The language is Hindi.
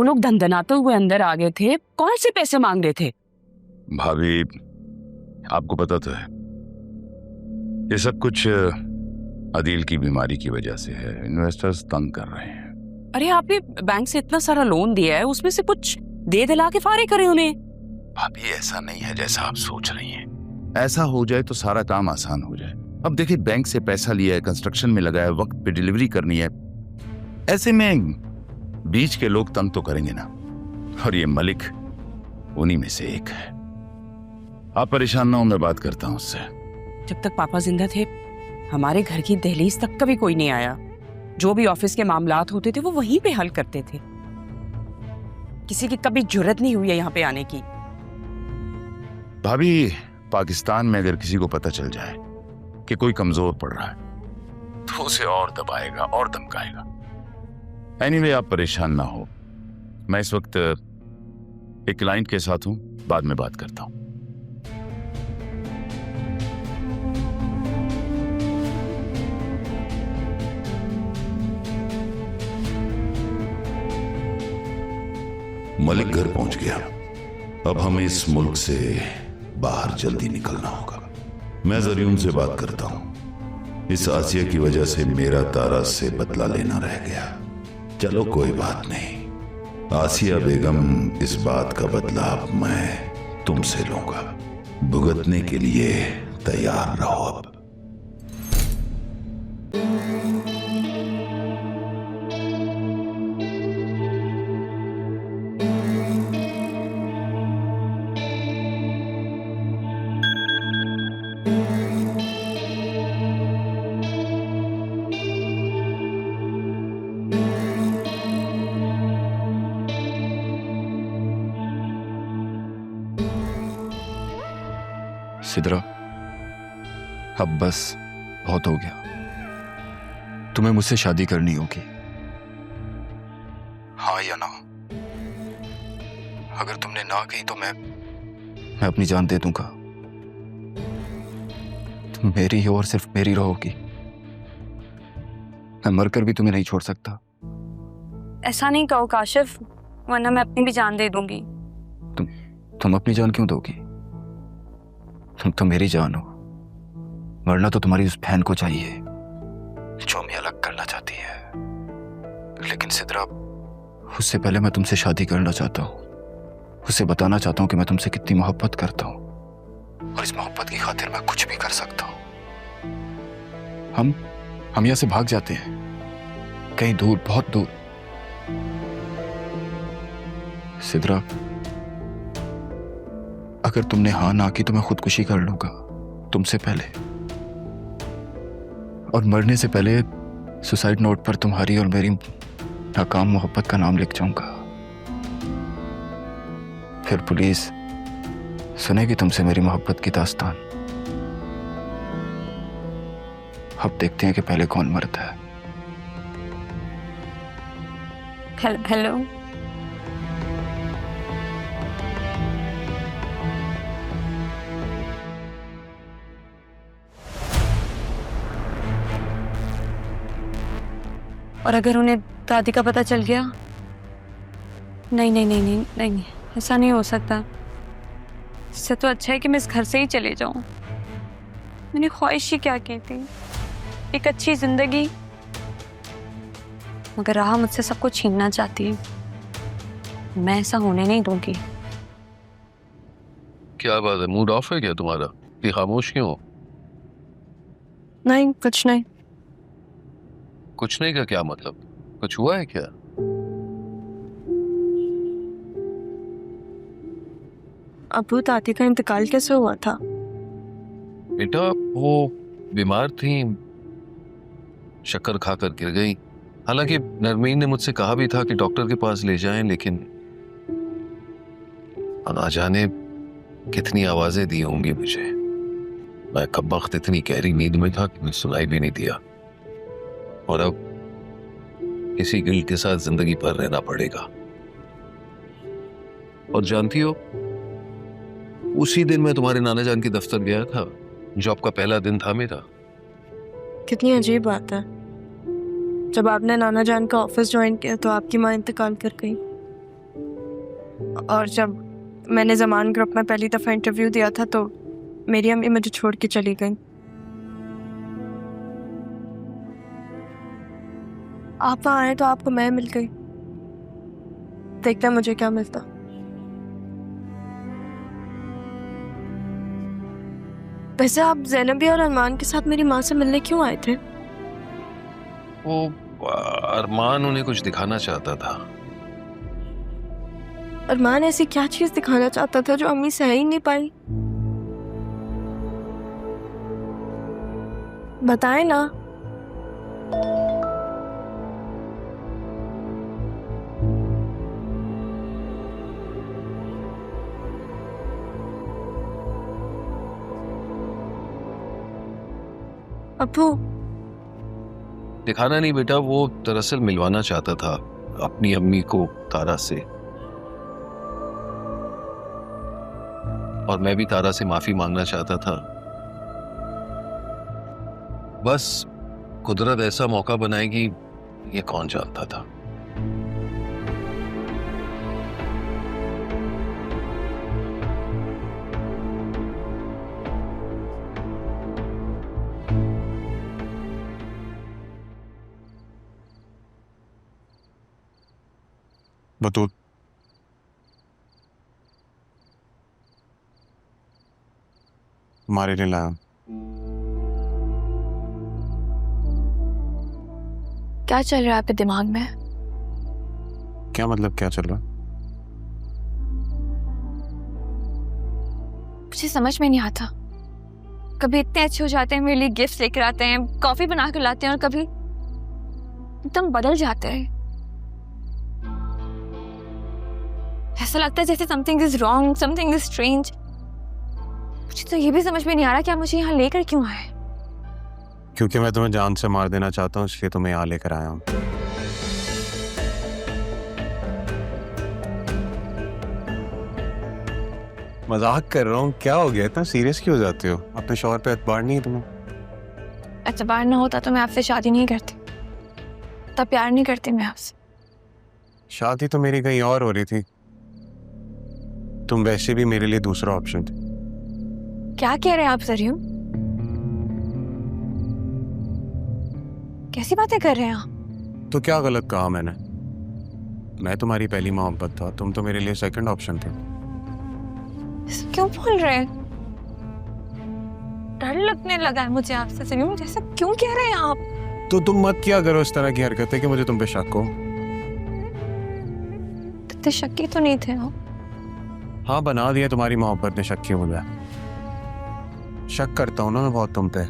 वो लोग धनधनाते हुए अंदर आ गए थे, कौन से पैसे मांग रहे थे? भाभी, आपको पता तो है ये सब कुछ अदील की बीमारी की वजह से है। इन्वेस्टर्स तंग कर रहे हैं। अरे आपने बैंक से इतना सारा लोन दिया है, उसमें से कुछ दे दिला के फारे करे उन्हें। भाभी, ऐसा नहीं है जैसा आप सोच रही हैं। ऐसा हो जाए तो सारा काम आसान हो जाए। अब देखिए, बैंक से पैसा लिया है, कंस्ट्रक्शन में लगाया है, वक्त पे डिलीवरी करनी है। ऐसे में बीच के लोग तंग तो करेंगे ना, और ये मलिक उन्हीं में से एक है। आप परेशान ना हो, मैं बात करता हूं उससे। जब तक पापा जिंदा थे हमारे घर की दहलीज तक कभी कोई नहीं आया। जो भी ऑफिस के मामलात होते थे वो वहीं पे हल करते थे। किसी की कभी जुर्रत नहीं हुई है यहाँ पे आने की। भाभी, पाकिस्तान में अगर किसी को पता चल जाए कि कोई कमजोर पड़ रहा है तो उसे और दबाएगा और धमकाएगा। एनीवे, आप परेशान ना हो, मैं इस वक्त एक क्लाइंट के साथ हूं, बाद में बात करता हूं। मलिक घर पहुंच गया। अब हमें इस मुल्क से बाहर जल्दी निकलना होगा। मैं जरियम से बात करता हूं। इस आसिया की वजह से मेरा तारा से बदला लेना रह गया। चलो कोई बात नहीं, आसिया बेगम, इस बात का बदला अब मैं तुमसे लूंगा। भुगतने के लिए तैयार रहो। अब सिद्रा, अब बस बहुत हो गया। तुम्हें मुझसे शादी करनी होगी, हाँ या ना? अगर तुमने ना कही तो मैं अपनी जान दे दूंगा। तुम मेरी ही और सिर्फ मेरी रहोगी। मैं मरकर भी तुम्हें नहीं छोड़ सकता। ऐसा नहीं कहो काशिफ, वरना मैं अपनी भी जान दे दूंगी। तुम अपनी जान क्यों दोगी? तुम तो मेरी जान हो, वरना तो तुम्हारी उस बहन को चाहिए जो हमें अलग करना चाहती है। लेकिन सिद्रा, उससे पहले मैं तुमसे शादी करना चाहता हूँ। उसे बताना चाहता हूँ कि मैं तुमसे कितनी मोहब्बत करता हूँ, और इस मोहब्बत की खातिर मैं कुछ भी कर सकता हूँ। हम यहाँ से भाग जाते हैं, कहीं दूर, बहुत दूर। सिद्रा, अगर तुमने हाँ ना की तो मैं खुदकुशी कर लूंगा तुमसे पहले, और मरने से पहले सुसाइड नोट पर तुम्हारी और मेरी नाकाम मोहब्बत का नाम लिख जाऊंगा। फिर पुलिस सुनेगी तुमसे मेरी मोहब्बत की दास्तान। अब देखते हैं कि पहले कौन मरता है। हेलो, और अगर उन्हें दादी का पता चल गया? नहीं नहीं नहीं नहीं नहीं, ऐसा नहीं हो सकता। इससे तो अच्छा है कि मैं इस घर से ही चले जाऊं। मैंने ख्वाहिश ही क्या की थी, एक अच्छी जिंदगी, मगर राह मुझसे सब कुछ छीनना चाहती है। मैं ऐसा होने नहीं दूंगी। क्या बात है, मूड ऑफ है क्या तुम्हारा? ये खामोश क्यों हो? नहीं, कुछ नहीं। कुछ नहीं का क्या मतलब? कुछ हुआ है क्या? अबू दादी का इंतकाल कैसे हुआ था? बेटा, वो बीमार थी, शक्कर खाकर गिर गई। हालांकि नरमीन ने मुझसे कहा भी था कि डॉक्टर के पास ले जाएं, लेकिन ना जाने कितनी आवाजें दी होंगी मुझे। मैं कब वक्त इतनी गहरी नींद में था कि मैं सुनाई भी नहीं दिया, और अब इसी गिल्ट के साथ जिंदगी भर रहना पड़ेगा। और जानती हो, उसी दिन मैं तुम्हारे नाना जान के दफ्तर गया था। जॉब का पहला दिन था मेरा। कितनी अजीब बात है, जब आपने नाना जान का ऑफिस ज्वाइन किया तो आपकी माँ इंतकाल कर गई। और जब मैंने जमान ग्रुप में पहली दफ़ा इंटरव्यू दिया था तो मेरी अम्मी मुझे छोड़ के चली गई। आप वहाँ आए तो आपको मैं मिल गई। देखते हैं मुझे क्या मिलता। वैसे आप ज़ैनबी और अरमान के साथ मेरी माँ से मिलने क्यों आए थे? वो अरमान उन्हें कुछ दिखाना चाहता था। अरमान ऐसी क्या चीज दिखाना चाहता था जो अम्मी सह ही नहीं पाई? बताएं ना। अब्बू, दिखाना नहीं बेटा, वो दरअसल मिलवाना चाहता था अपनी अम्मी को तारा से, और मैं भी तारा से माफी मांगना चाहता था। बस कुदरत ऐसा मौका बनाएगी ये कौन जानता था। बतूल, तुम्हारे लिए लाया। क्या चल रहा है आपके दिमाग में? क्या मतलब क्या चल रहा? मुझे समझ में नहीं आता। कभी इतने अच्छे हो जाते हैं, मेरे लिए गिफ्ट लेकर आते हैं, कॉफी बना कर लाते हैं, और कभी एकदम बदल जाते हैं। ऐसा लगता है जैसे something is wrong, something is strange. मुझे तो ये भी समझ में नहीं आ रहा कि आप मुझे यहाँ लेकर क्यों आए। क्योंकि मैं तुम्हें जान से मार देना चाहता हूँ, इसलिए तुम्हें यहाँ लेकर आया हूँ। मजाक कर रहा हूँ, क्या हो गया? इतना सीरियस क्यों हो जाते हो? अपने शौहर पे एतबार नहीं है तुम्हें? एतबार ना होता तो मैं आपसे शादी नहीं करती, तब प्यार नहीं करती मैं आपसे। शादी तो मेरी कहीं और हो रही थी। तुम वैसे भी मेरे लिए दूसरा ऑप्शन थे। क्या कह रहे हैं आप ज़रियुम? कैसी बातें कर रहे हैं आप? तो क्या गलत कहा मैंने? मैं तुम्हारी पहली मोहब्बत था, तुम तो मेरे लिए सेकंड ऑप्शन थे। क्यों बोल रहे हैं? डर लगने लगा है मुझे आपसे ज़रियुम। जैसा क्यों कह रहे हैं आप? तो तुम मत किया करो इस तरह की हरकतें कि मुझे तुम पे शक हो। इतने शक्की तो नहीं थे आप। हाँ, बना दिया तुम्हारी मोहब्बत ने शक क्यों मुझे। शक करता हूँ ना मैं बहुत तुम पे।